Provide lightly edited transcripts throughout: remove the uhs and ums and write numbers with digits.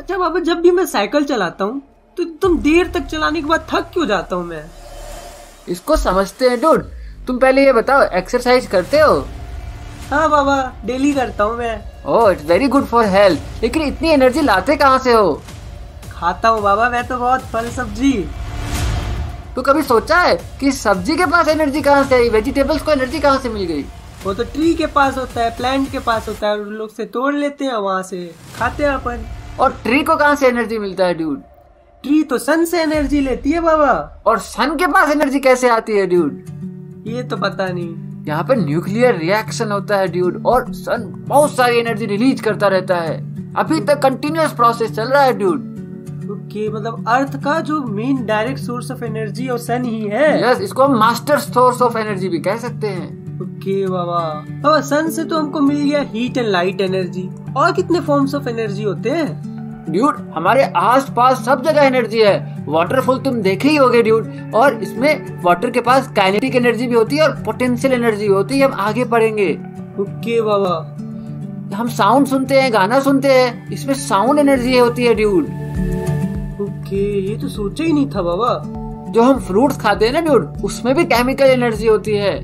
अच्छा बाबा, जब भी मैं साइकिल चलाता हूँ तो तुम देर तक चलाने के बाद थक क्यों जाता हूँ मैं? इसको समझते हैं डूड। तुम पहले ये बताओ, एक्सरसाइज करते हो? हाँ बाबा, डेली करता हूँ मैं। Oh, it's very good for health. लेकिन इतनी एनर्जी लाते कहाँ से हो? खाता हूँ बाबा मैं तो बहुत फल सब्जी। तो कभी सोचा है कि सब्जी के पास एनर्जी कहाँ से आई? वेजिटेबल्स को एनर्जी कहाँ से मिल गई? वो तो ट्री के पास होता है, प्लांट के पास होता है, और लोग से तोड़ लेते हैं, वहाँ से खाते हैं अपन। और ट्री को कहाँ से एनर्जी मिलता है ड्यूड? ट्री तो सन से एनर्जी लेती है बाबा। और सन के पास एनर्जी कैसे आती है ड्यूड? ये तो पता नहीं। यहाँ पे न्यूक्लियर रिएक्शन होता है ड्यूड, और सन बहुत सारी एनर्जी रिलीज करता रहता है। अभी तक कंटिन्यूअस प्रोसेस चल रहा है ड्यूड। ओके, मतलब अर्थ का जो main direct source of energy और सन ही है। यस, इसको हम मास्टर सोर्स ऑफ एनर्जी भी कह सकते हैं। ओके बाबा। बाबा, सन से तो हमको मिल गया हीट एंड लाइट एनर्जी, और कितने फॉर्म्स ऑफ एनर्जी होते हैं? ड्यूड, हमारे आसपास सब जगह एनर्जी है। वाटरफॉल तुम देखे ही होगे ड्यूड, और इसमें वाटर के पास काइनेटिक एनर्जी भी होती है और पोटेंशियल एनर्जी भी होती है। हम आगे पढ़ेंगे। ओके बाबा। हम साउंड सुनते हैं, गाना सुनते हैं, इसमें साउंड एनर्जी होती है ड्यूड। ओके, ये तो सोचा ही नहीं था बाबा। जो हम फ्रूट्स खाते हैं ना ड्यूड, उसमें भी केमिकल एनर्जी होती है।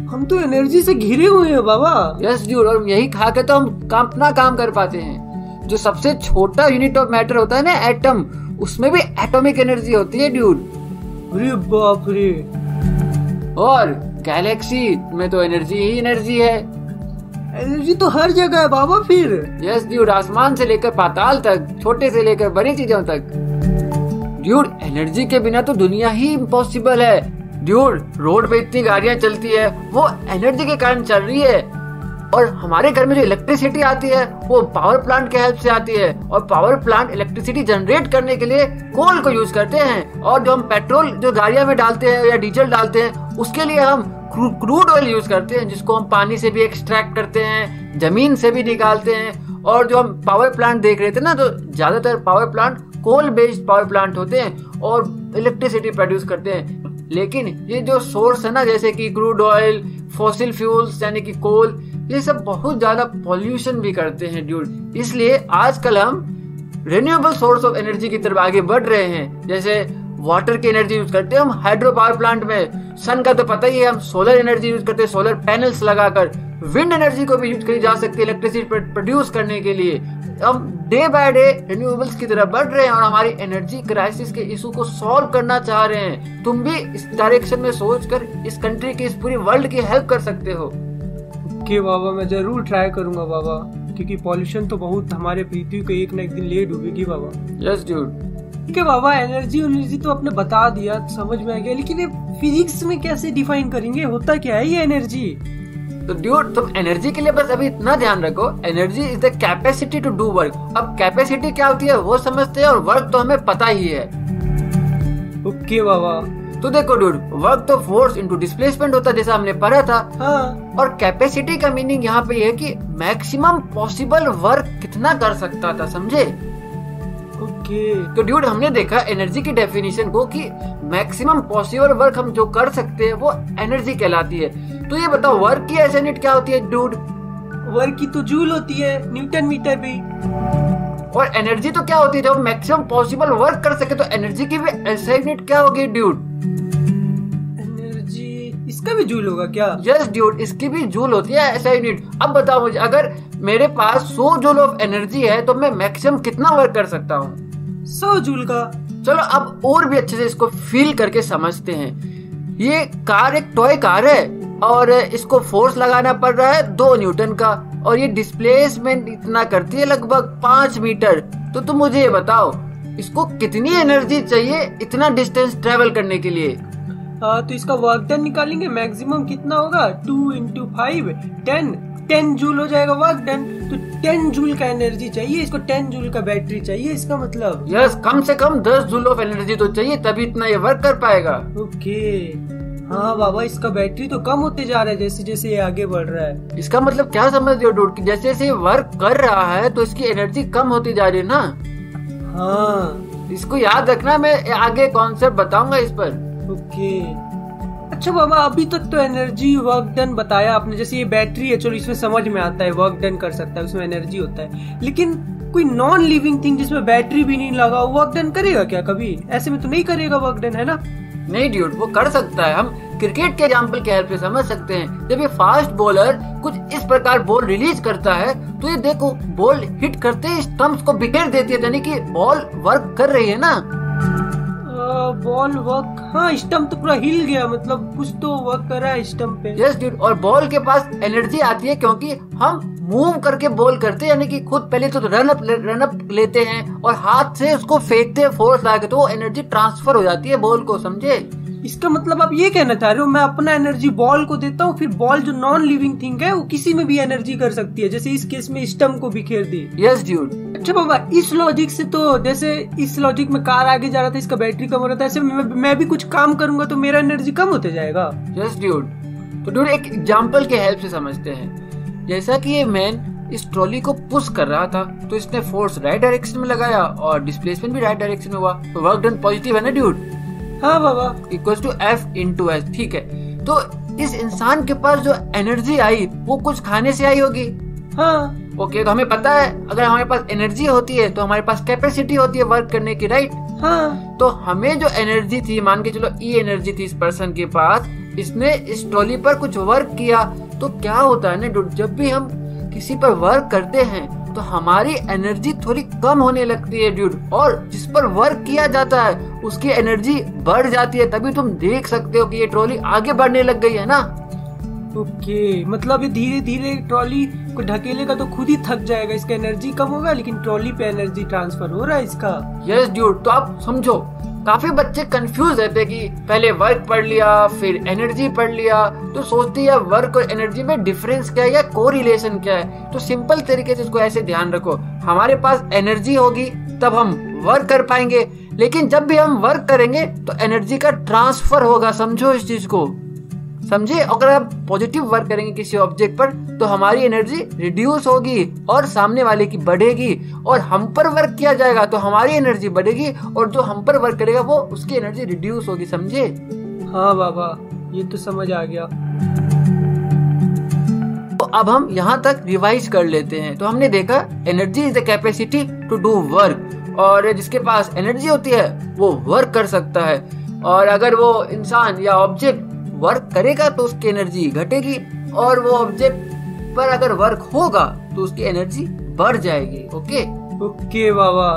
हम तो एनर्जी से घिरे हुए हैं बाबा। यस ड्यूड, और यही खा के तो हम अपना काम कर पाते हैं। जो सबसे छोटा यूनिट ऑफ मैटर होता है ना, एटम, उसमें भी एटॉमिक एनर्जी होती है ड्यूड। अरे बाप रे। और गैलेक्सी में तो एनर्जी ही एनर्जी है। एनर्जी तो हर जगह है बाबा फिर। यस ड्यूड, आसमान से लेकर पाताल तक, छोटे से लेकर बड़ी चीजों तक। ड्यूड, एनर्जी के बिना तो दुनिया ही इम्पॉसिबल है। ड्यूड, रोड पे इतनी गाड़ियां चलती है, वो एनर्जी के कारण चल रही है। और हमारे घर में जो इलेक्ट्रिसिटी आती है, वो पावर प्लांट के हेल्प से आती है। और पावर प्लांट इलेक्ट्रिसिटी जनरेट करने के लिए कोल को यूज करते हैं। और जो हम पेट्रोल जो गाड़ियां में डालते हैं या डीजल डालते हैं, उसके लिए हम क्रूड ऑयल यूज करते हैं, जिसको हम पानी से भी एक्सट्रैक्ट करते हैं, जमीन से भी निकालते हैं। और जो हम पावर प्लांट देख रहे थे ना, तो ज्यादातर power plant coal based power plant होते हैं और इलेक्ट्रिसिटी प्रोड्यूस करते हैं। लेकिन ये जो सोर्स है ना, जैसे कि क्रूड ऑयल, फॉसिल फ्यूल्स यानी कि कोल, ये सब बहुत ज्यादा पॉल्यूशन भी करते हैं ड्यूड। इसलिए आजकल हम रिन्यूएबल सोर्स ऑफ एनर्जी की तरफ आगे बढ़ रहे हैं। जैसे वाटर की एनर्जी यूज करते हैं हम हाइड्रो पावर प्लांट में। सन का तो पता ही है, हम सोलर एनर्जी यूज करते हैं, सोलर पैनल्स लगाकर। विंड एनर्जी को भी यूज करी जा सकती है इलेक्ट्रिसिटी प्रोड्यूस करने के लिए। हम डे बाय डे रिन्यूएबल्स की तरफ बढ़ रहे हैं और हमारी एनर्जी क्राइसिस के इशू को सॉल्व करना चाह रहे हैं। तुम भी इस डायरेक्शन में सोचकर इस कंट्री की, इस पूरी वर्ल्ड की हेल्प कर सकते हो। ओके बाबा, मैं जरूर ट्राई करूंगा बाबा, क्योंकि पॉल्यूशन तो बहुत हमारे पृथ्वी को एक न एक दिन ले डूबेगी बाबा। Yes dude. ठीक है बाबा, एनर्जी तो आपने बता दिया, समझ में आ गया, लेकिन ये फिजिक्स में कैसे डिफाइन करेंगे? होता क्या है ये एनर्जी? तो ड्यूड, तुम एनर्जी के लिए बस अभी इतना ध्यान रखो, energy is the capacity to do work. अब कैपेसिटी क्या होती है वो समझते हैं, और वर्क तो हमें पता ही है। ओके बाबा। तो देखो ड्यूड, वर्क तो फोर्स इनटू डिस्प्लेसमेंट होता है, जैसा हमने पढ़ा था। हाँ। और कैपेसिटी का मीनिंग यहाँ पे है कि मैक्सिमम पॉसिबल वर्क कितना कर सकता था, समझे? ओके। तो ड्यूड, हमने देखा एनर्जी की डेफिनेशन को कि मैक्सिमम पॉसिबल वर्क हम जो कर सकते हैं वो एनर्जी कहलाती है। तो ये बताओ, वर्क की ऐसे यूनिट क्या होती है ड्यूड? वर्क की तो जूल होती है, न्यूटन मीटर भी। और एनर्जी तो क्या होती है? जब मैक्सिमम पॉसिबल वर्क कर सके तो एनर्जी की भी ऐसे यूनिट क्या होगी ड्यूड? एनर्जी, इसका भी जूल होगा क्या? यस ड्यूड, इसकी भी जूल होती है ऐसा यूनिट। अब बताओ मुझे, अगर मेरे पास 100 जूल ऑफ एनर्जी है तो मैं मैक्सिमम कितना वर्क कर सकता हूँ? 100 जूल का। चलो अब और भी अच्छे से इसको फील करके समझते हैं। ये कार एक टॉय कार है और इसको फोर्स लगाना पड़ रहा है 2 न्यूटन का, और ये डिस्प्लेसमेंट इतना करती है लगभग 5 मीटर। तो तुम मुझे ये बताओ, इसको कितनी एनर्जी चाहिए इतना डिस्टेंस ट्रेवल करने के लिए? तो इसका वर्क डन निकालेंगे, मैक्सिमम कितना होगा? 2 × 5 10 जूल हो जाएगा वर्क डन। तो 10 जूल का एनर्जी चाहिए इसको, 10 जूल का बैटरी चाहिए, इसका मतलब। यस, कम से कम 10 जूल ऑफ एनर्जी तो चाहिए, तभी इतना ये वर्क कर पाएगा। ओके। हाँ बाबा, इसका बैटरी तो कम होते जा रहा है जैसे जैसे ये आगे बढ़ रहा है। इसका मतलब क्या समझ रहे हो डूड? जैसे जैसे ये वर्क कर रहा है तो इसकी एनर्जी कम होती जा रही है ना। हाँ, इसको याद रखना, मैं आगे कॉन्सेप्ट बताऊंगा इस पर। ओके। अच्छा बाबा, अभी तक तो एनर्जी वर्क डन बताया आपने, जैसे ये बैटरी है, चलो इसमें समझ में आता है वर्क डन कर सकता है, उसमें एनर्जी होता है। लेकिन कोई नॉन लिविंग थिंग जिसमें बैटरी भी नहीं लगा वर्क डन करेगा क्या कभी? ऐसे में तो नहीं करेगा वर्क डन, है ना? नहीं ड्यूड, वो कर सकता है। हम क्रिकेट के एग्जाम्पल के हेल्प से समझ सकते हैं। जब ये फास्ट बॉलर कुछ इस प्रकार बॉल रिलीज करता है तो ये देखो बॉल हिट करते ही स्टंप्स को बिखेर देती है, यानी कि बॉल वर्क कर रही है ना। बॉल वर्क, हाँ स्टंप तो पूरा हिल गया, मतलब कुछ तो वर्क कर रहा है स्टंप पे। यस ड्यूड, और बॉल के पास एनर्जी आती है क्योंकि हम मूव करके बॉल करते हैं, यानी कि खुद पहले तो रन अप लेते हैं और हाथ से उसको फेंकते हैं फोर्स लगा के, तो वो एनर्जी ट्रांसफर हो जाती है बॉल को, समझे? इसका मतलब आप ये कहना चाह रहे हो मैं अपना एनर्जी बॉल को देता हूँ, फिर बॉल जो नॉन लिविंग थिंग है वो किसी में भी एनर्जी कर सकती है, जैसे इस केस में स्टंप को बिखेर दी। Yes dude. अच्छा बाबा, इस लॉजिक से तो जैसे इस लॉजिक में कार आगे जा रहा था, इसका बैटरी कम हो रहा था, ऐसे मैं भी कुछ काम करूंगा तो मेरा एनर्जी कम होते जाएगा। Yes dude. तो ड्यूड एक एग्जांपल के हेल्प से समझते हैं। जैसा कि ये मैन इस ट्रॉली को पुश कर रहा था तो इसने फोर्स राइट डायरेक्शन में लगाया और डिस्प्लेसमेंट भी राइट डायरेक्शन में हुआ, तो वर्क डन पॉजिटिव है ना ड्यूड? हाँ बाबा। इक्वल्स टू F/S, ठीक है। तो इस इंसान के पास जो एनर्जी आई वो कुछ खाने से आई होगी। हाँ ओके, तो हमें पता है अगर हमारे पास एनर्जी होती है तो हमारे पास कैपेसिटी होती है वर्क करने की, राइट? हाँ। तो हमें जो एनर्जी थी, मान के चलो E एनर्जी थी इस पर्सन के पास, इसने इस ट्रॉली पर कुछ वर्क किया, तो क्या होता है ना, जब भी हम किसी पर वर्क करते हैं तो हमारी एनर्जी थोड़ी कम होने लगती है ड्यूड, और जिस पर वर्क किया जाता है उसकी एनर्जी बढ़ जाती है। तभी तुम देख सकते हो कि ये ट्रॉली आगे बढ़ने लग गई है ना। ओके, मतलब ये धीरे धीरे ट्रॉली को ढकेलेगा तो खुद ही थक जाएगा, इसका एनर्जी कम होगा लेकिन ट्रॉली पे एनर्जी ट्रांसफर हो रहा है इसका। Yes dude. तो आप समझो, काफी बच्चे कंफ्यूज रहते हैं कि पहले वर्क पढ़ लिया फिर एनर्जी पढ़ लिया, तो सोचते हैं वर्क और एनर्जी में डिफरेंस क्या है या कोरिलेशन क्या है। तो सिंपल तरीके से इसको ऐसे ध्यान रखो, हमारे पास एनर्जी होगी तब हम वर्क कर पाएंगे, लेकिन जब भी हम वर्क करेंगे तो एनर्जी का ट्रांसफर होगा, समझो इस चीज को, समझे? अगर आप पॉजिटिव वर्क करेंगे किसी ऑब्जेक्ट पर तो हमारी एनर्जी रिड्यूस होगी और सामने वाले की बढ़ेगी, और हम पर वर्क किया जाएगा तो हमारी एनर्जी बढ़ेगी और जो हम पर वर्क करेगा वो उसकी एनर्जी रिड्यूस होगी, समझे? हाँ बाबा, ये तो समझ आ गया। तो अब हम यहाँ तक रिवाइज कर लेते हैं। तो हमने देखा energy is the capacity to do work, और जिसके पास एनर्जी होती है वो वर्क कर सकता है, और अगर वो इंसान या ऑब्जेक्ट वर्क करेगा तो उसकी एनर्जी घटेगी, और वो ऑब्जेक्ट पर अगर वर्क होगा तो उसकी एनर्जी बढ़ जाएगी। ओके ओके बाबा,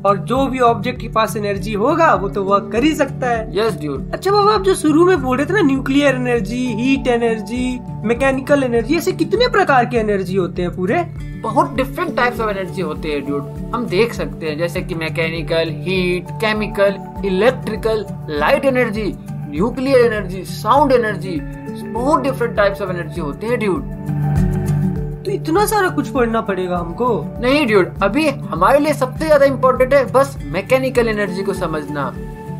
और जो भी ऑब्जेक्ट के पास एनर्जी होगा वो तो वर्क कर ही सकता है। Yes dude. अच्छा बाबा, आप जो शुरू में बोल रहे थे ना, nuclear energy, heat energy, mechanical energy, ऐसे कितने प्रकार के एनर्जी होते हैं पूरे? बहुत डिफरेंट टाइप्स ऑफ एनर्जी होते हैं ड्यूड, हम देख सकते हैं, जैसे कि mechanical, heat, chemical, electrical, light energy, nuclear energy, sound energy, बहुत डिफरेंट टाइप्स ऑफ एनर्जी होते हैं ड्यूड। तो इतना सारा कुछ पढ़ना पड़ेगा हमको? नहीं ड्यूड, अभी हमारे लिए सबसे ज्यादा इम्पोर्टेंट है बस मैकेनिकल एनर्जी को समझना।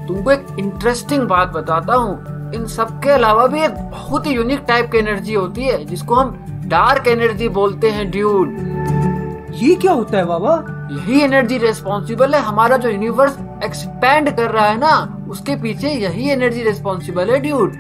तुमको एक इंटरेस्टिंग बात बताता हूँ, इन सब के अलावा भी एक बहुत ही यूनिक टाइप की एनर्जी होती है जिसको हम डार्क एनर्जी बोलते हैं ड्यूड। ये क्या होता है बाबा? यही एनर्जी रिस्पॉन्सिबल है, हमारा जो यूनिवर्स एक्सपैंड कर रहा है ना, उसके पीछे यही एनर्जी रिस्पॉन्सिबल है ड्यूड।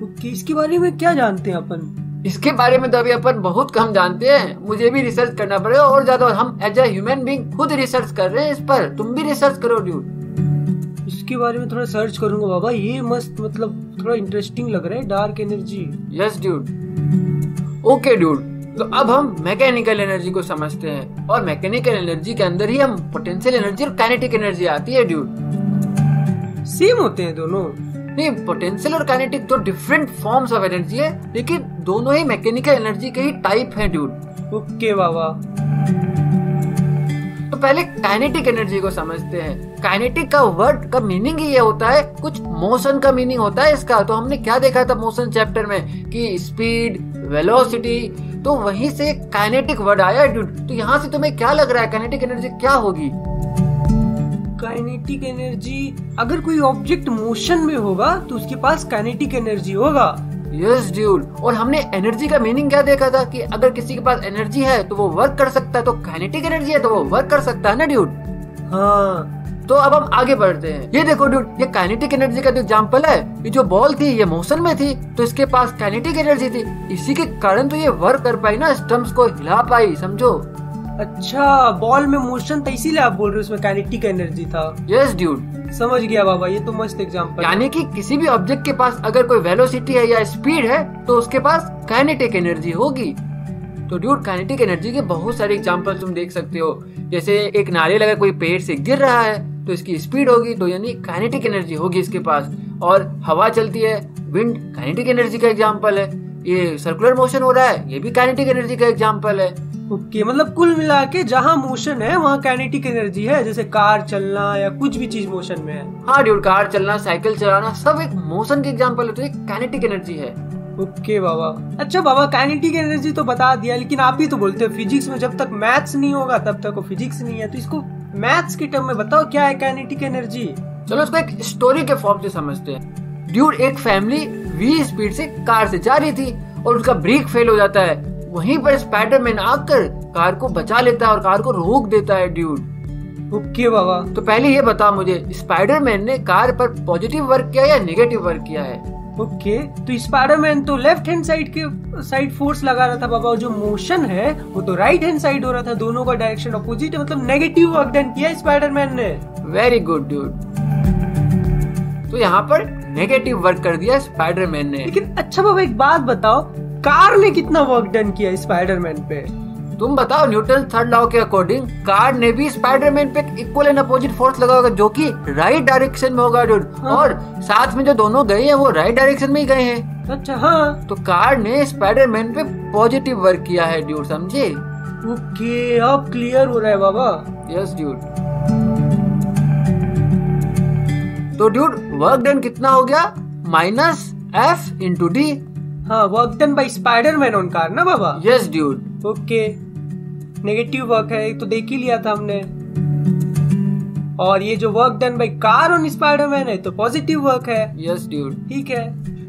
ओके, इसके बारे में क्या जानते हैं अपन? इसके बारे में तो अभी अपन बहुत कम जानते हैं, मुझे भी रिसर्च करना पड़ेगा और ज्यादा, हम एज ए ह्यूमन बीइंग खुद रिसर्च कर रहे हैं इस पर, तुम भी रिसर्च करो ड्यूड। इसके बारे में थोड़ा सर्च करूंगा बाबा, ये मस्त, मतलब थोड़ा इंटरेस्टिंग लग रहा है, dark energy. Yes dude. Okay dude, तो अब हम मैकेनिकल एनर्जी को समझते हैं, और मैकेनिकल एनर्जी के अंदर ही हम पोटेंशियल एनर्जी और काइनेटिक एनर्जी आती है ड्यूड। सेम होते हैं दोनों? नहीं, पोटेंशियल और काइनेटिक दो डिफरेंट फॉर्म्स ऑफ एनर्जी है, लेकिन दोनों ही मैकेनिकल एनर्जी के ही टाइप हैं ड्यूड। ओके बाबा। तो पहले काइनेटिक एनर्जी को समझते हैं। काइनेटिक का वर्ड का मीनिंग ही ये होता है, कुछ मोशन का मीनिंग होता है इसका। तो हमने क्या देखा था मोशन चैप्टर में कि स्पीड, वेलोसिटी, तो वहीं से काइनेटिक वर्ड आया ड्यूड। तो यहाँ से तुम्हें क्या लग रहा है काइनेटिक एनर्जी क्या होगी? काइनेटिक एनर्जी, अगर कोई ऑब्जेक्ट मोशन में होगा तो उसके पास काइनेटिक एनर्जी होगा। Yes dude. और हमने एनर्जी का मीनिंग क्या देखा था कि अगर किसी के पास एनर्जी है तो वो वर्क कर सकता है, तो काइनेटिक एनर्जी है तो वो वर्क कर सकता है ना ड्यूड। हाँ, तो अब हम आगे बढ़ते हैं। ये देखो ड्यूड, ये काइनेटिक एनर्जी का जो एग्जांपल है, ये जो बॉल थी ये मोशन में थी तो इसके पास काइनेटिक एनर्जी थी, इसी के कारण तो ये वर्क कर पाई ना, स्टंप्स को हिला पाई, समझो। अच्छा, बॉल में मोशन था इसीलिए आप बोल रहे हो उसमें काइनेटिक एनर्जी था। यस ड्यूड, समझ गया बाबा, ये तो मस्त एग्जांपल। यानी कि किसी भी ऑब्जेक्ट के पास अगर कोई वेलोसिटी है या स्पीड है तो उसके पास काइनेटिक एनर्जी होगी। तो ड्यूड, काइनेटिक एनर्जी के बहुत सारे एग्जांपल तुम देख सकते हो। जैसे एक नारियल अगर कोई पेड़ से गिर रहा है तो इसकी स्पीड होगी, तो यानी काइनेटिक एनर्जी होगी इसके पास। और हवा चलती है, विंड काइनेटिक एनर्जी का एग्जांपल है। ये सर्कुलर मोशन हो रहा है, ये भी काइनेटिक एनर्जी का एग्जांपल है। ओके, मतलब कुल मिला के जहाँ मोशन है वहाँ काइनेटिक एनर्जी है, जैसे कार चलना या कुछ भी चीज मोशन में है। हाँ ड्यूड, कार चलना, साइकिल चलाना सब एक मोशन के एग्जांपल है, तो ये काइनेटिक एनर्जी है। ओके बाबा। अच्छा बाबा, काइनेटिक एनर्जी तो बता दिया, लेकिन आप ही तो बोलते हो फिजिक्स में जब तक मैथ्स नहीं होगा तब तक वो फिजिक्स नहीं है, तो इसको मैथ्स के टर्म में बताओ क्या है काइनेटिक एनर्जी। चलो इसको एक स्टोरी के फॉर्म से समझते हैं। ड्यूड, एक फैमिली v स्पीड से कार से जा रही थी और उसका ब्रेक फेल हो जाता है। वहीं पर स्पाइडरमैन आकर कार को बचा लेता है और कार को रोक देता है ड्यूड। ओके बाबा। तो पहले ये बता मुझे, स्पाइडरमैन ने कार पर पॉजिटिव वर्क किया या नेगेटिव वर्क किया है? ओके, तो स्पाइडरमैन तो लेफ्ट हैंड साइड फोर्स लगा रहा था बाबा, और जो मोशन है वो तो राइट हैंड साइड हो रहा था, दोनों का डायरेक्शन अपोजिट है, मतलब नेगेटिव वर्क डन किया स्पाइडरमैन ने। वेरी गुड ड्यूड, तो यहाँ पर नेगेटिव वर्क कर दिया स्पाइडरमैन ने। लेकिन अच्छा बाबा एक बात बताओ, कार ने कितना वर्क डन किया स्पाइडरमैन पे? तुम बताओ, न्यूटन थर्ड लॉ के अकॉर्डिंग कार ने भी स्पाइडरमैन पे इक्वल एंड अपोजिट फोर्स लगा होगा, जो कि राइट डायरेक्शन में होगा ड्यूड। हाँ। और साथ में जो दोनों गए हैं वो राइट डायरेक्शन में ही गए हैं। अच्छा हाँ, तो कार ने स्पाइडरमैन पे पॉजिटिव वर्क किया है ड्यूड, समझे? ओके, अब क्लियर हो रहा है बाबा। Yes dude. तो ड्यूड, वर्क डन कितना हो गया? -F × d। हाँ, work done by Spiderman on car ना बाबा? Yes dude. Okay, negative work है तो देख ही लिया था हमने, और ये जो work done by car on Spiderman है तो पॉजिटिव वर्क है। Yes dude. ठीक है।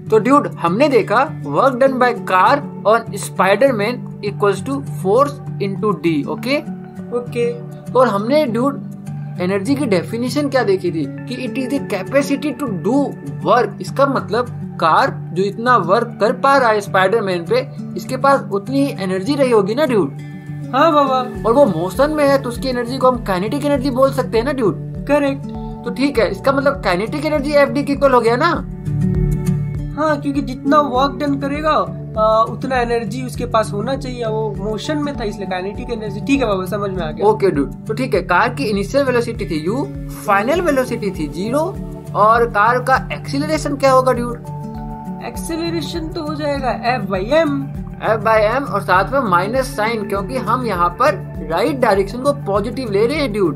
तो ड्यूड, हमने देखा work done by car on Spiderman equals to force × d। Okay okay, और हमने ड्यूड एनर्जी की डेफिनेशन क्या देखी थी कि it is the capacity to do work. इसका मतलब कार जो इतना वर्क कर पा रहा है स्पाइडरमैन पे, इसके पास उतनी ही एनर्जी रही होगी ना ड्यूड? हाँ बाबा। और वो मोशन में है तो उसकी एनर्जी को हम काइनेटिक एनर्जी बोल सकते हैं ना ड्यूड? करेक्ट। तो ठीक है, इसका मतलब काइनेटिक एनर्जी FD के इक्वल हो गया ना? हाँ, क्योंकि जितना वर्क डन करेगा उतना एनर्जी उसके पास होना चाहिए, वो मोशन में था इसलिए काइनेटिक एनर्जी। ठीक है बाबा, समझ में आ गया। ओके ड्यूड, तो ठीक है, कार की इनिशियल वेलोसिटी थी u, फाइनल वेलोसिटी थी 0, और कार का एक्सीलरेशन क्या होगा ड्यूड? एक्सेलरेशन तो हो जाएगा F/m। F/m और साथ में माइनस साइन, क्योंकि हम यहाँ पर राइट डायरेक्शन को पॉजिटिव ले रहे हैं ड्यूड।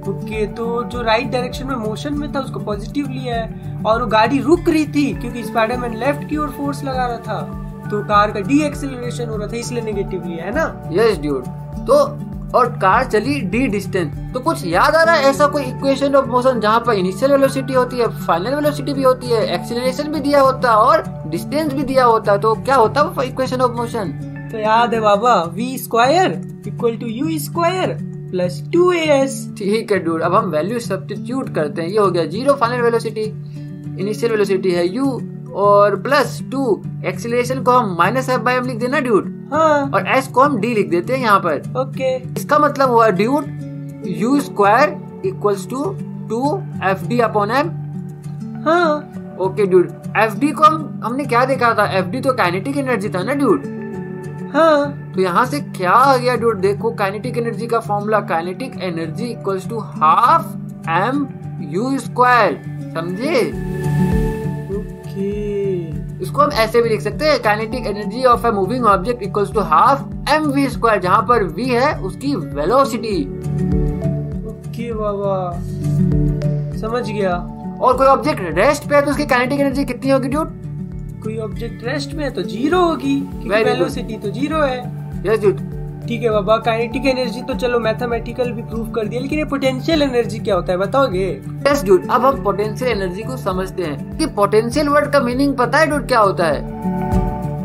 ओके, तो जो राइट डायरेक्शन में मोशन में था उसको पॉजिटिव लिया है, और वो गाड़ी रुक रही थी क्योंकि स्पाइडरमैन लेफ्ट की ओर फोर्स लगा रहा था, तो कार का डी एक्सेलरेशन हो रहा था इसलिए नेगेटिव लिया है ना? Yes dude. तो और कार चली d डिस्टेंस, तो कुछ याद आ रहा है ऐसा कोई इक्वेशन ऑफ मोशन जहाँ पर इनिशियल वेलोसिटी होती है, फाइनल वेलोसिटी भी होती है, एक्सीलरेशन भी दिया होता है और डिस्टेंस भी दिया होता है, तो क्या होता है वो इक्वेशन ऑफ मोशन? तो याद है बाबा, v² = u² + 2as। ठीक है ड्यूड, अब हम वैल्यू सब्स्टिट्यूट करते हैं। ये हो गया 0 फाइनल वेलोसिटी, इनिशियल वेलोसिटी है u, और +2 एक्सीलरेशन को हम -F/m लिख देना ड्यूड। हाँ, और s को हम d लिख देते हैं यहाँ पर। ओके। इसका मतलब हुआ ड्यूड u² = 2FD/m। हाँ, ओके ड्यूड, FD को हमने क्या देखा था? FD तो काइनेटिक एनर्जी था ना ड्यूड? हाँ, तो यहाँ से क्या आ गया ड्यूड? देखो काइनेटिक एनर्जी का फॉर्मूला, काइनेटिक एनर्जी = ½ m/u²। समझे? इसको हम ऐसे भी लिख सकते हैं, kinetic energy of a moving object = ½ mv², जहाँ पर v है उसकी वेलोसिटी। ओके बाबा, समझ गया। और कोई ऑब्जेक्ट रेस्ट पे है तो उसकी काइनेटिक एनर्जी कितनी होगी ड्यूड? कोई ऑब्जेक्ट रेस्ट में है तो 0 होगी, क्योंकि वेलोसिटी तो 0 है। Yes dude. ठीक है बाबा, काइनेटिक एनर्जी तो चलो मैथमेटिकल भी प्रूव कर दिया, लेकिन ये पोटेंशियल एनर्जी क्या होता है बताओगे? यस ड्यूड, अब हम पोटेंशियल एनर्जी को समझते हैं कि पोटेंशियल वर्ड का मीनिंग पता है ड्यूड क्या होता है?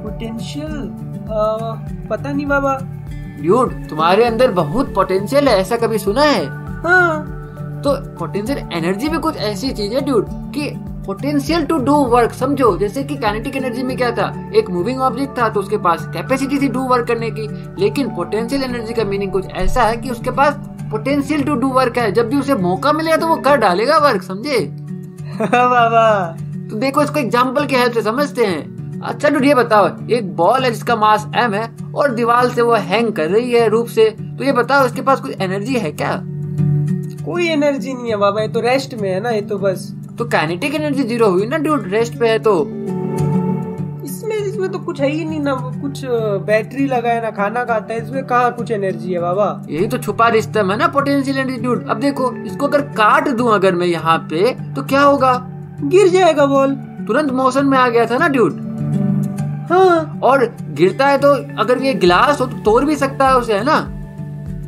पोटेंशियल पता नहीं बाबा। ड्यूड, तुम्हारे अंदर बहुत पोटेंशियल है, ऐसा कभी सुना है? हाँ, तो पोटेंशियल एनर्जी भी कुछ ऐसी चीज है ड्यूड कि पोटेंशियल टू डू वर्क। समझो, जैसे कि काइनेटिक एनर्जी में क्या था, एक मूविंग ऑब्जेक्ट था तो उसके पास कैपेसिटी थी डू वर्क करने की, लेकिन पोटेंशियल एनर्जी का मीनिंग कुछ ऐसा है कि उसके पास पोटेंशियल टू डू वर्क है। जब भी उसे मौका मिलेगा तो वो कर डालेगा वर्क, समझे? बाबा तो देखो, इसको एग्जाम्पल की हेल्प से समझते हैं। अच्छा डूड, ये बताओ, एक बॉल है जिसका मास m है और दीवार से वो हैंग कर रही है रूप से, तो ये बताओ इसके पास कोई एनर्जी है क्या? कोई एनर्जी नहीं है बाबा, ये तो रेस्ट में है ना, ये तो बस। तो काइनेटिक एनर्जी जीरो हुई ना डूड, रेस्ट पे है तो। इसमें तो कुछ है ही नहीं ना, कुछ बैटरी लगा है ना खाना खाता है, इसमें कहाँ कुछ एनर्जी है बाबा। यही तो छुपा रिश्ता है ना पोटेंशियल एनर्जी डूड। अब देखो, इसको अगर काट दूं अगर मैं यहाँ पे, तो क्या होगा? गिर जाएगा बॉल। तुरंत मोशन में आ गया था ना डूड। हाँ, और गिरता है तो अगर ये गिलास हो तो तोड़ भी सकता है उसे, है ना?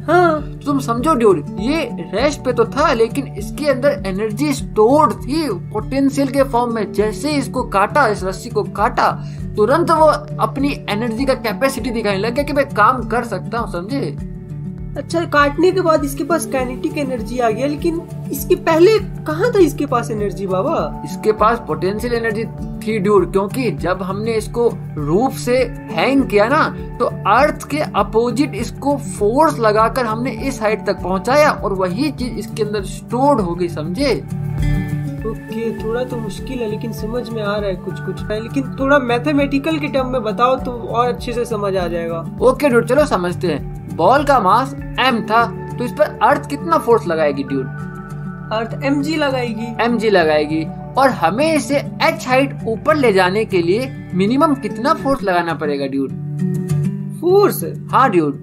हाँ, तो तुम समझो ड्यूड, ये रेस्ट पे तो था लेकिन इसके अंदर एनर्जी स्टोर्ड थी पोटेंशियल के फॉर्म में। जैसे इसको काटा, इस रस्सी को काटा, तुरंत वो अपनी एनर्जी का कैपेसिटी दिखाने लग गया कि मैं काम कर सकता हूँ, समझे? अच्छा, काटने के बाद इसके पास काइनेटिक एनर्जी आ गया, लेकिन इसके पहले कहाँ था इसके पास एनर्जी बाबा? इसके पास पोटेंशियल एनर्जी थी ड्यूड, क्योंकि जब हमने इसको रूप से हैंग किया ना, तो अर्थ के अपोजिट इसको फोर्स लगाकर हमने इस हाइट तक पहुंचाया और वही चीज इसके अंदर स्टोर्ड हो गई, समझे? ओके, थोड़ा तो मुश्किल है लेकिन समझ में आ रहा है कुछ है, लेकिन थोड़ा मैथमेटिकल के टर्म में बताओ तो और अच्छे से समझ आ जाएगा। ओके ड्यूड, चलो समझते हैं। बॉल का मास m था, तो इस पर अर्थ कितना फोर्स लगाएगी ड्यूड? अर्थ mg लगाएगी। mg लगाएगी, और हमें इसे h हाइट ऊपर ले जाने के लिए मिनिमम कितना फोर्स लगाना पड़ेगा ड्यूड? फोर्स? हाँ ड्यूड,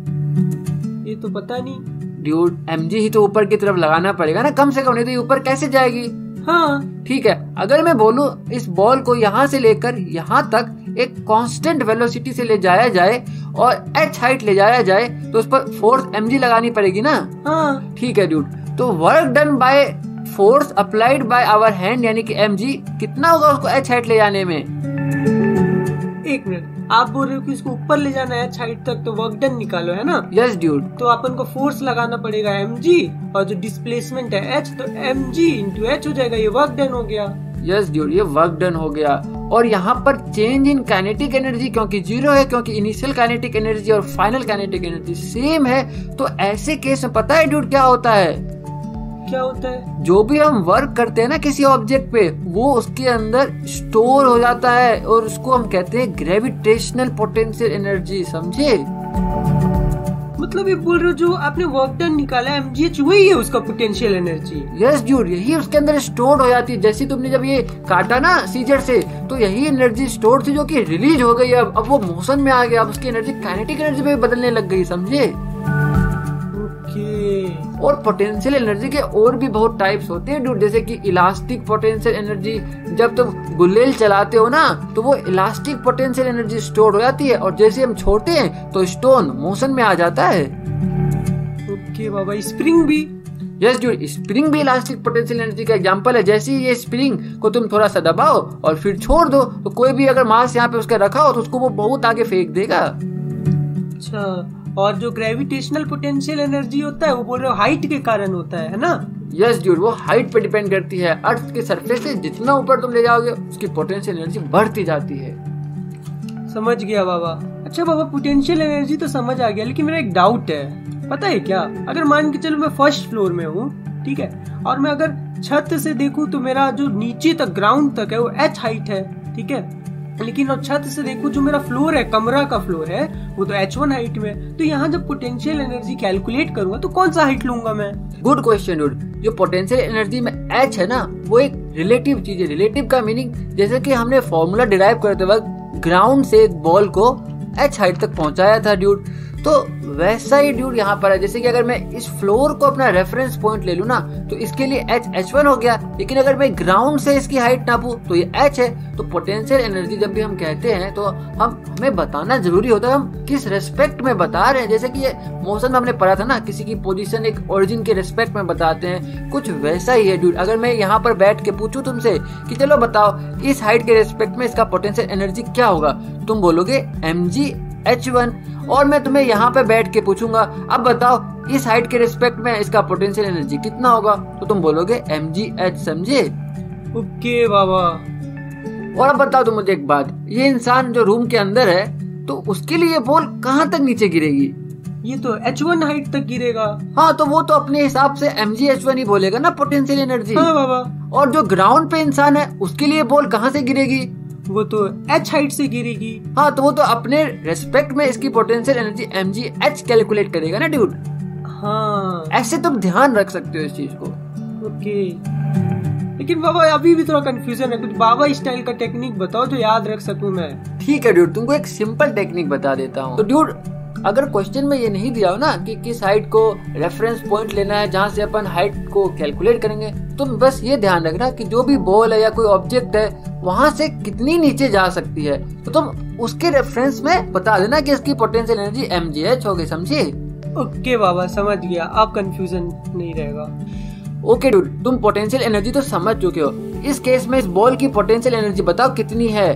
ये तो पता नहीं ड्यूड। mg ही तो ऊपर की तरफ लगाना पड़ेगा ना कम से कम, नहीं तो ये ऊपर कैसे जाएगी? हाँ ठीक है, अगर मैं बोलूं इस बॉल को यहाँ से लेकर यहाँ तक एक कांस्टेंट वेलोसिटी से ले जाया जाए और h हाइट ले जाया जाए, तो उस पर फोर्स mg लगानी पड़ेगी ना? हाँ ठीक है ड्यूड, तो work done by force applied by our hand यानी कि mg कितना होगा उसको h हाइट ले जाने में? एक मिनट, आप बोल रहे हो कि इसको ऊपर ले जाना है h हाइट तक, तो वर्क डन निकालो, है ना? Yes dude. तो अपन को फोर्स लगाना पड़ेगा mg, और जो डिस्प्लेसमेंट है h, तो mg इंटू h हो जाएगा, ये वर्क डन हो गया। यस ड्यूड, ये वर्क डन हो गया। और यहाँ पर चेंज इन काइनेटिक एनर्जी क्योंकि जीरो है, क्योंकि इनिशियल काइनेटिक एनर्जी और फाइनल काइनेटिक एनर्जी सेम है, तो ऐसे केस में पता है ड्यूड क्या होता है? क्या होता है? जो भी हम वर्क करते हैं ना किसी ऑब्जेक्ट पे, वो उसके अंदर स्टोर हो जाता है और उसको हम कहते हैं ग्रेविटेशनल पोटेंशियल एनर्जी, समझे? मतलब ये बोल रहे हो जो आपने वर्क डन निकाला है mgh, वही है उसका पोटेंशियल एनर्जी? यस ड्यूड, यही उसके अंदर स्टोर हो जाती है। जैसे तुमने जब ये काटा ना सीजर से, तो यही एनर्जी स्टोर थी जो कि रिलीज हो गई। अब वो मोशन में आ गया, अब उसकी एनर्जी काइनेटिक एनर्जी में बदलने लग गई, समझे? और पोटेंशियल एनर्जी के और भी बहुत टाइप्स होते हैं डूड, जैसे कि इलास्टिक पोटेंशियल एनर्जी। जब तुम गुल्लेल चलाते हो ना, तो वो इलास्टिक पोटेंशियल एनर्जी स्टोर हो जाती है, और जैसे हम छोड़ते हैं तो स्टोन मोशन में आ जाता है। ओके बाबा, स्प्रिंग भी? यस डूड, स्प्रिंग भी इलास्टिक पोटेंशियल एनर्जी का एग्जांपल है। जैसे ही ये स्प्रिंग को तुम थोड़ा सा दबाओ और फिर छोड़ दो, तो कोई भी अगर मास यहाँ पे उसका रखा हो तो उसको वो बहुत आगे फेंक देगा। अच्छा, और जो ग्रेविटेशनल पोटेंशियल एनर्जी होता है वो बोल रहे हो हाइट के कारण होता है ना? यस ड्यूड, वो हाइट पे डिपेंड करती है। अर्थ के सरफेस से जितना ऊपर तुम ले जाओगे उसकी पोटेंशियल एनर्जी बढ़ती जाती है। समझ गया बाबा। अच्छा बाबा, पोटेंशियल एनर्जी तो समझ आ गया, लेकिन मेरा एक डाउट है, पता है क्या? अगर मान के चलो मैं फर्स्ट फ्लोर में हूँ, ठीक है, और मैं अगर छत से देखूँ तो मेरा जो नीचे तक ग्राउंड तक है वो h हाइट है, ठीक है, लेकिन और छत से देखूं जो मेरा फ्लोर है, कमरा का फ्लोर है, वो तो h1 हाइट में। तो यहाँ जब पोटेंशियल एनर्जी कैलकुलेट करूंगा तो कौन सा हाइट लूंगा मैं? Good question dude. जो पोटेंशियल एनर्जी में h है ना, वो एक रिलेटिव चीज है। रिलेटिव का मीनिंग, जैसे कि हमने फॉर्मूला डिराइव करते वक्त ग्राउंड से एक बॉल को h हाइट तक पहुंचाया था ड्यूड, तो वैसा ही ड्यूड यहाँ पर है। जैसे कि अगर मैं इस फ्लोर को अपना रेफरेंस पॉइंट ले लूँ ना, तो इसके लिए h1 हो गया, लेकिन अगर मैं ग्राउंड से इसकी हाइट नापूं तो ये h है। तो पोटेंशियल एनर्जी जब भी हम कहते हैं तो हमें बताना जरूरी होता है हम किस रेस्पेक्ट में बता रहे हैं। जैसे कि ये मोशन में हमने पढ़ा था ना, किसी की पोजीशन एक ओरिजिन के रेस्पेक्ट में बताते हैं, कुछ वैसा ही है ड्यूड। अगर मैं यहाँ पर बैठ के पूछूं तुमसे कि चलो बताओ इस हाइट के रेस्पेक्ट में इसका पोटेंशियल एनर्जी क्या होगा, तुम बोलोगे mgh1। और मैं तुम्हें यहाँ पे बैठ के पूछूंगा अब बताओ इस हाइट के रिस्पेक्ट में इसका पोटेंशियल एनर्जी कितना होगा, तो तुम बोलोगे mgh, समझे? ओके बाबा। और अब बताओ तुम मुझे एक बात, ये इंसान जो रूम के अंदर है तो उसके लिए बॉल कहाँ तक नीचे गिरेगी? ये तो H1 हाइट तक गिरेगा। हाँ, तो वो तो अपने हिसाब से mgh1 ही बोलेगा ना, पोटेंशियल एनर्जी। हाँ बाबा। और जो ग्राउंड पे इंसान है उसके लिए बॉल कहाँ से गिरेगी? वो तो H हाइट से गिरेगी। हाँ, तो वो तो अपने रेस्पेक्ट में इसकी पोटेंशियल एनर्जी mgh कैलकुलेट करेगा ना ड्यूड। हाँ, ऐसे तुम ध्यान रख सकते हो इस चीज को। ओके। लेकिन बाबा अभी भी थोड़ा कंफ्यूजन है, कुछ बाबा स्टाइल का टेक्निक बताओ जो याद रख सकूं मैं। ठीक है ड्यूड, तुमको एक सिंपल टेक्निक बता देता हूँ। तो ड्यूड, अगर क्वेश्चन में ये नहीं दिया हो ना कि किस हाइट को रेफरेंस पॉइंट लेना है जहाँ से अपन हाइट को कैलकुलेट करेंगे, तुम बस ये ध्यान रखना कि जो भी बॉल है या कोई ऑब्जेक्ट है वहाँ से कितनी नीचे जा सकती है, तो तुम उसके रेफरेंस में बता देना कि इसकी पोटेंशियल एनर्जी mgh होगी, समझे? ओके बाबा, समझ गया, अब कंफ्यूजन नहीं रहेगा। ओके डूड, तुम पोटेंशियल एनर्जी तो समझ चुके हो। इस केस में इस बॉल की पोटेंशियल एनर्जी बताओ कितनी है?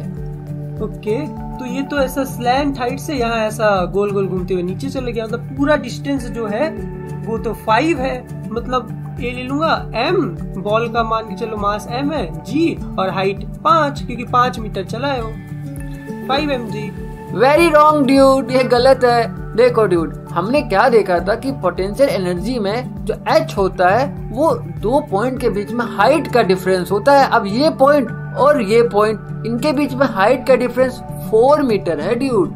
ओके, तो ये तो ऐसा स्लैंट हाइट से यहाँ ऐसा गोल गोल घूमते हुए नीचे चले गया, मतलब पूरा डिस्टेंस जो है वो तो 5 है। मतलब ये ले लूंगा m, बॉल का मान के चलो मास m है, g और हाइट 5, क्योंकि 5 मीटर चला है वो, 5 mg। वेरी रॉन्ग ड्यूड, ये गलत है। देखो ड्यूड, हमने क्या देखा था कि पोटेंशियल एनर्जी में जो h होता है वो 2 पॉइंट के बीच में हाइट का डिफरेंस होता है। अब ये पॉइंट और ये पॉइंट, इनके बीच में हाइट का डिफरेंस 4 मीटर है ड्यूड।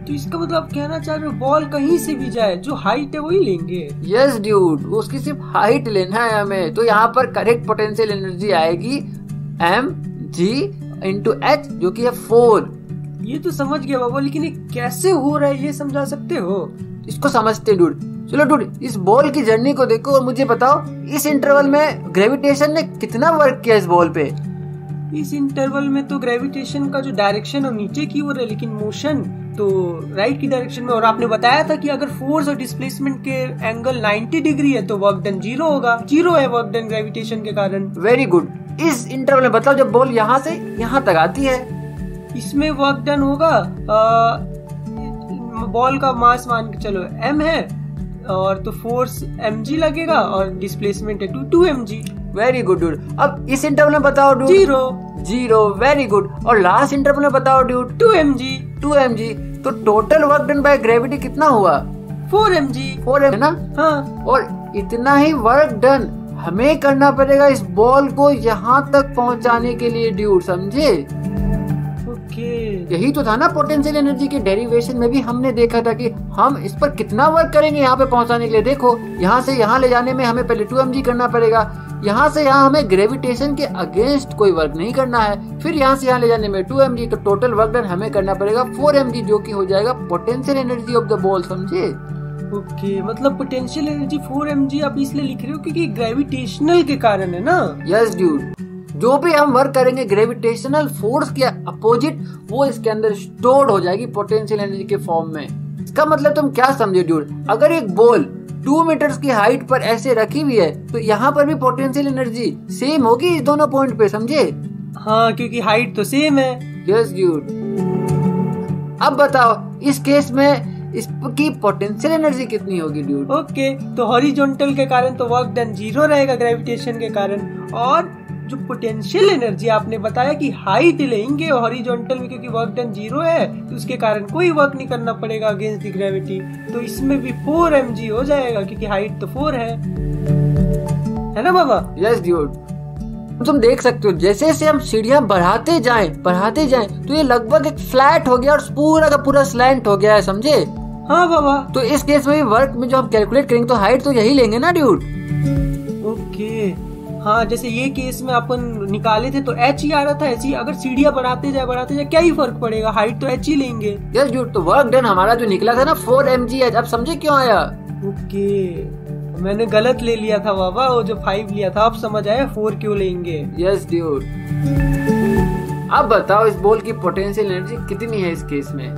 तो इसका मतलब कहना चाह रहे हो बॉल कहीं से भी जाए जो हाइट है वही लेंगे? यस ड्यूड, उसकी सिर्फ हाइट लेना है हमें। तो यहाँ पर करेक्ट पोटेंशियल एनर्जी आएगी mg इंटू h, जो कि है 4। ये तो समझ गया बाबा, लेकिन ये कैसे हो रहा है ये समझा सकते हो? इसको समझते डूड। चलो डूड, इस बॉल की जर्नी को देखो और मुझे बताओ इस इंटरवल में ग्रेविटेशन ने कितना वर्क किया इस बॉल पे? इस इंटरवल में तो ग्रेविटेशन का जो डायरेक्शन है नीचे की ओर है, लेकिन मोशन तो राइट की डायरेक्शन में। और आपने बताया था कि अगर फोर्स और डिस्प्लेसमेंट के एंगल 90 डिग्री है तो वर्क डन 0 होगा। 0 है वर्क डन ग्रेविटेशन के कारण। Very good. इस इंटरवल में बताओ जब बॉल यहाँ से यहाँ तक आती है, इसमें वर्क डन होगा, बॉल का मास मान के चलो m है और तो फोर्स mg लगेगा और डिस्प्लेसमेंट है 2 mg। Very good dude. अब इस इंटरवल में बताओ डूड। 0। Very good. और लास्ट इंटरवल में बताओ डूड। 2 mg। तो total work done by gravity कितना हुआ? 4 mg। 4 है ना? हाँ। और इतना ही वर्क डन हमें करना पड़ेगा इस बॉल को यहाँ तक पहुँचाने के लिए ड्यूड, समझे? यही तो था ना पोटेंशियल एनर्जी के डेरिवेशन में भी हमने देखा था कि हम इस पर कितना वर्क करेंगे यहाँ पे पहुँचाने के लिए। देखो, यहाँ से यहाँ ले जाने में हमें पहले 2 mg करना पड़ेगा, यहाँ से यहाँ हमें ग्रेविटेशन के अगेंस्ट कोई वर्क नहीं करना है, फिर यहाँ से यहाँ ले जाने में 2 mg, तो टोटल वर्क डन हमें करना पड़ेगा 4 mg, जो कि हो जाएगा potential energy of the ball, समझे? ओके, मतलब पोटेंशियल एनर्जी 4 mg आप इसलिए लिख रहे हो क्योंकि ग्रेविटेशनल के कारण है ना? यस ड्यूड, जो भी हम वर्क करेंगे ग्रेविटेशनल फोर्स के अपोजिट वो इसके अंदर स्टोर्ड हो जाएगी पोटेंशियल एनर्जी के फॉर्म में। इसका मतलब तुम क्या समझे ड्यूड? अगर एक बॉल 2 मीटर्स की हाइट पर ऐसे रखी हुई है तो यहाँ पर भी पोटेंशियल एनर्जी सेम होगी इस दोनों पॉइंट पे, समझे? हाँ, क्योंकि हाइट तो सेम है। Yes dude. अब बताओ इस केस में इसकी पोटेंशियल एनर्जी कितनी होगी ड्यूड? ओके, तो हॉरिजॉन्टल के कारण तो वर्क डन 0 रहेगा ग्रेविटेशन के कारण, और जो पोटेंशियल एनर्जी आपने बताया कि हाइट लेंगे हॉरिजॉन्टल में क्योंकि वर्क डन 0 है तो उसके कारण कोई वर्क नहीं करना पड़ेगा अगेंस्ट द ग्रेविटी, तो इसमें भी 4 mg हो जाएगा क्योंकि हाइट तो 4 है ना बाबा? Yes dude. तुम देख सकते हो जैसे जैसे हम सीढ़ियां बढ़ाते जाएं तो ये लगभग एक फ्लैट हो गया और पूरा का पूरा स्लैंट हो गया है, समझे? हाँ बाबा। तो इस केस में वर्क में जो हम कैलकुलेट करेंगे तो हाइट तो यही लेंगे ना ड्यूड? ओके, हाँ, जैसे ये केस में अपन निकाले थे तो h ही आ रहा था, ऐसे ही अगर सीढ़ियां बढ़ाते जाए क्या ही फर्क पड़ेगा, हाइट तो h ही लेंगे। यस ड्यूड, तो वर्क डन हमारा जो निकला था ना 4 mg, अब समझे क्यों आया? ओके, मैंने गलत ले लिया था बाबा, वो जो 5 लिया था, अब समझ आया 4 क्यों लेंगे। Yes dude. अब बताओ इस बॉल की पोटेंशियल एनर्जी कितनी है इस केस में?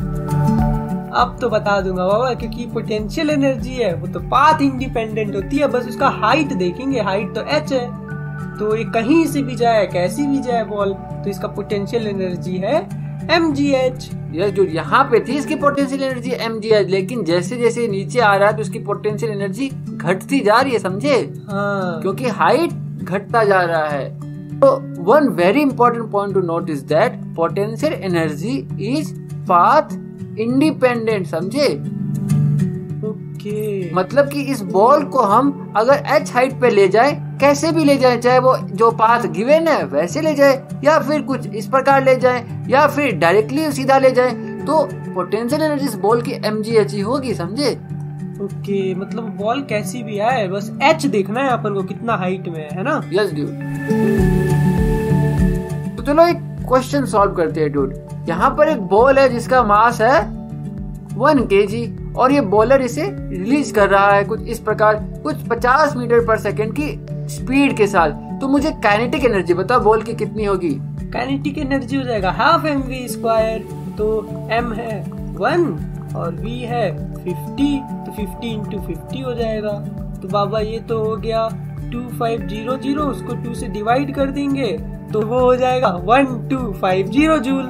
अब तो बता दूंगा बाबा, क्योंकि पोटेंशियल एनर्जी है वो तो पाथ इंडिपेंडेंट होती है, बस उसका हाइट देखेंगे, हाइट तो h है, तो ये कहीं से भी जाए कैसी भी जाए बॉल, तो इसका पोटेंशियल एनर्जी है mgh। यस ड्यूड, यहाँ पे थी इसकी पोटेंशियल एनर्जी mgh, लेकिन जैसे जैसे नीचे आ रहा है तो इसकी पोटेंशियल एनर्जी घटती जा रही है, समझे? हाँ, क्योंकि हाइट घटता जा रहा है। So one very important point to note is that potential energy is path independent, समझे? ओके मतलब कि इस बॉल को हम अगर h हाइट पे ले जाए, कैसे भी ले जाए, चाहे वो जो पाथ गिवन है वैसे ले जाए, या फिर कुछ इस प्रकार ले जाए, या फिर डायरेक्टली सीधा ले जाए, तो पोटेंशियल एनर्जी इस बॉल की mgh ही होगी, समझे? ओके, मतलब बॉल कैसी भी आए, बस एच देखना है अपन को कितना हाइट में है ना? Yes dude. तो चलो एक क्वेश्चन सॉल्व करते हैं ड्यूड। यहाँ पर एक बॉल है जिसका मास है 1 kg और ये बॉलर इसे रिलीज कर रहा है कुछ इस प्रकार, कुछ 50 मीटर पर सेकंड की स्पीड के साथ। तो मुझे काइनेटिक एनर्जी बताओ बॉल की कितनी होगी? काइनेटिक एनर्जी हो जाएगा हाफ mv²। तो m है 1 और v है 50, तो 50 इंटू 50 हो जाएगा। तो बाबा ये तो हो गया 2500, उसको 2 से डिवाइड कर देंगे तो वो हो जाएगा 1250 जूल।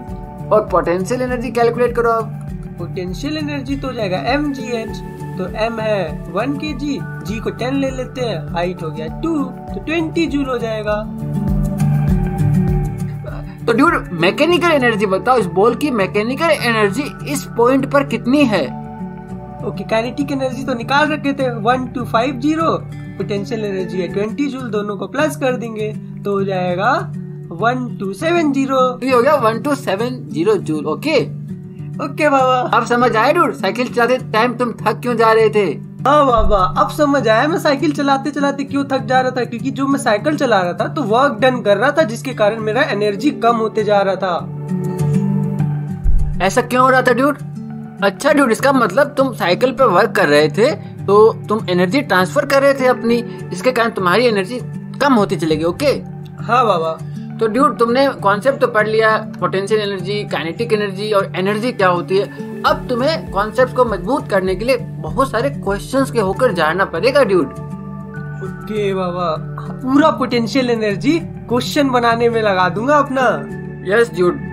और पोटेंशियल एनर्जी कैलकुलेट करो अब। पोटेंशियल एनर्जी तो हो जाएगा mgh। तो m है 1 kg, g को 10 ले लेते हैं, हाइट हो गया 2, तो 20 जूल हो जाएगा। तो ड्यूड मैकेनिकल एनर्जी बताओ, इस बॉल की मैकेनिकल एनर्जी इस पॉइंट पर कितनी है? ओके, काइनेटिक एनर्जी तो निकाल रखे थे 1250, पोटेंशियल एनर्जी है 20 जूल, दोनों को प्लस कर देंगे तो हो जाएगा 1270। ये हो गया 1270 जूल। ओके ओके बाबा, अब समझ आया ड्यूड साइकिल चलाते टाइम तुम थक क्यों जा रहे थे? हाँ बाबा, अब समझ आया मैं साइकिल चलाते चलाते क्यों थक जा रहा था, क्योंकि जो मैं साइकिल चला रहा था तो वर्क डन कर रहा था, जिसके कारण मेरा एनर्जी कम होते जा रहा था। ऐसा क्यों हो रहा था ड्यूड? अच्छा ड्यूड, इसका मतलब तुम साइकिल पे वर्क कर रहे थे तो तुम एनर्जी ट्रांसफर कर रहे थे अपनी, इसके कारण तुम्हारी एनर्जी कम होती चलेगी। ओके हाँ बाबा। तो ड्यूड तुमने कॉन्सेप्ट तो पढ़ लिया, पोटेंशियल एनर्जी, काइनेटिक एनर्जी और एनर्जी क्या होती है। अब तुम्हें कॉन्सेप्ट को मजबूत करने के लिए बहुत सारे क्वेश्चंस के होकर जाना पड़ेगा ड्यूड। ओके बाबा, पूरा पोटेंशियल एनर्जी क्वेश्चन बनाने में लगा दूंगा अपना। Yes dude.